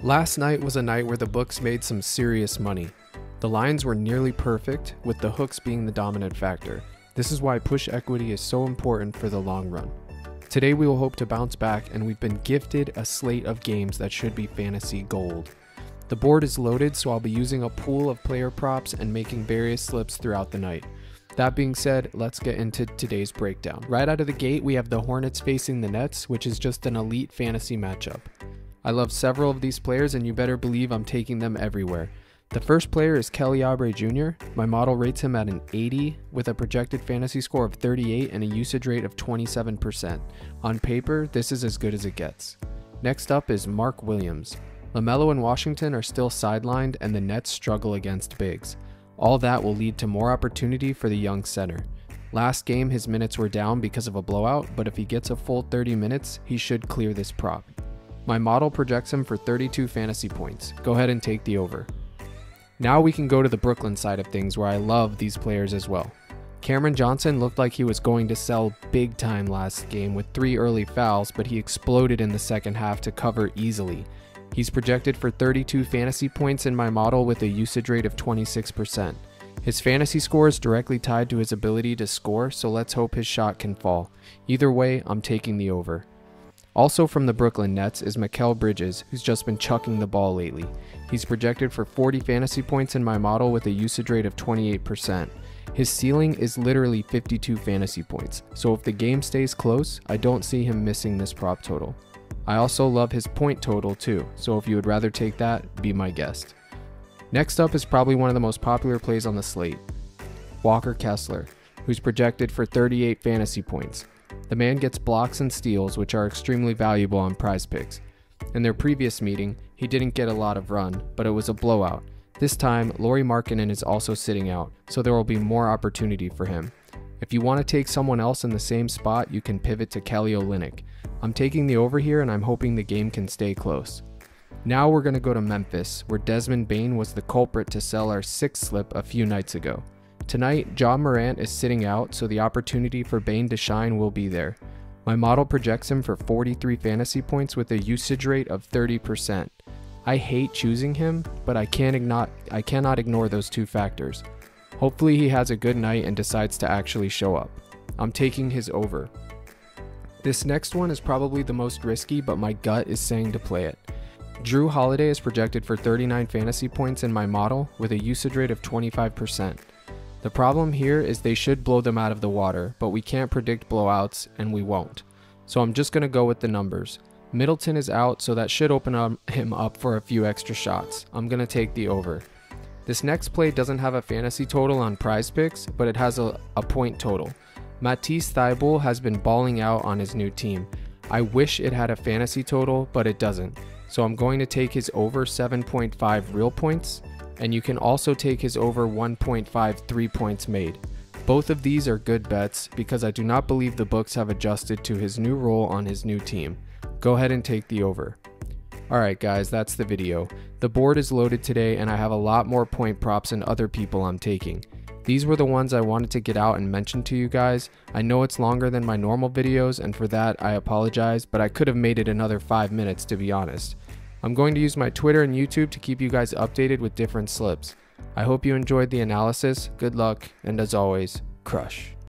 Last night was a night where the books made some serious money. The lines were nearly perfect, with the hooks being the dominant factor. This is why push equity is so important for the long run. Today we will hope to bounce back, and we've been gifted a slate of games that should be fantasy gold. The board is loaded, so I'll be using a pool of player props and making various slips throughout the night. That being said, let's get into today's breakdown. Right out of the gate, we have the Hornets facing the Nets, which is just an elite fantasy matchup. I love several of these players, and you better believe I'm taking them everywhere. The first player is Kelly Oubre Jr. My model rates him at an 80 with a projected fantasy score of 38 and a usage rate of 27%. On paper, this is as good as it gets. Next up is Mark Williams. LaMelo and Washington are still sidelined, and the Nets struggle against bigs. All that will lead to more opportunity for the young center. Last game, his minutes were down because of a blowout, but if he gets a full 30 minutes, he should clear this prop. My model projects him for 32 fantasy points. Go ahead and take the over. Now we can go to the Brooklyn side of things, where I love these players as well. Cameron Johnson looked like he was going to sell big time last game with 3 early fouls, but he exploded in the second half to cover easily. He's projected for 32 fantasy points in my model with a usage rate of 26%. His fantasy score is directly tied to his ability to score, so let's hope his shot can fall. Either way, I'm taking the over. Also from the Brooklyn Nets is Mikal Bridges, who's just been chucking the ball lately. He's projected for 40 fantasy points in my model with a usage rate of 28%. His ceiling is literally 52 fantasy points, so if the game stays close, I don't see him missing this prop total. I also love his point total too, so if you would rather take that, be my guest. Next up is probably one of the most popular plays on the slate, Walker Kessler, who's projected for 38 fantasy points. The man gets blocks and steals, which are extremely valuable on PrizePicks. In their previous meeting, he didn't get a lot of run, but it was a blowout. This time, Lauri Markkanen is also sitting out, so there will be more opportunity for him. If you want to take someone else in the same spot, you can pivot to Kelly Olynyk. I'm taking the over here, and I'm hoping the game can stay close. Now we're going to go to Memphis, where Desmond Bane was the culprit to sell our 6th slip a few nights ago. Tonight, Ja Morant is sitting out, so the opportunity for Bane to shine will be there. My model projects him for 43 fantasy points with a usage rate of 30%. I hate choosing him, but I cannot ignore those two factors. Hopefully he has a good night and decides to actually show up. I'm taking his over. This next one is probably the most risky, but my gut is saying to play it. Drew Holiday is projected for 39 fantasy points in my model with a usage rate of 25%. The problem here is they should blow them out of the water, but we can't predict blowouts, and we won't. So I'm just going to go with the numbers. Middleton is out, so that should open him up for a few extra shots. I'm going to take the over. This next play doesn't have a fantasy total on PrizePicks, but it has a point total. Matisse Thybulle has been balling out on his new team. I wish it had a fantasy total, but it doesn't. So I'm going to take his over 7.5 real points, and you can also take his over 1.5 3 points made. Both of these are good bets because I do not believe the books have adjusted to his new role on his new team. Go ahead and take the over. Alright guys, that's the video. The board is loaded today, and I have a lot more point props and other people I'm taking. These were the ones I wanted to get out and mention to you guys. I know it's longer than my normal videos, and for that I apologize, but I could have made it another 5 minutes to be honest. I'm going to use my Twitter and YouTube to keep you guys updated with different slips. I hope you enjoyed the analysis, good luck, and as always, crush.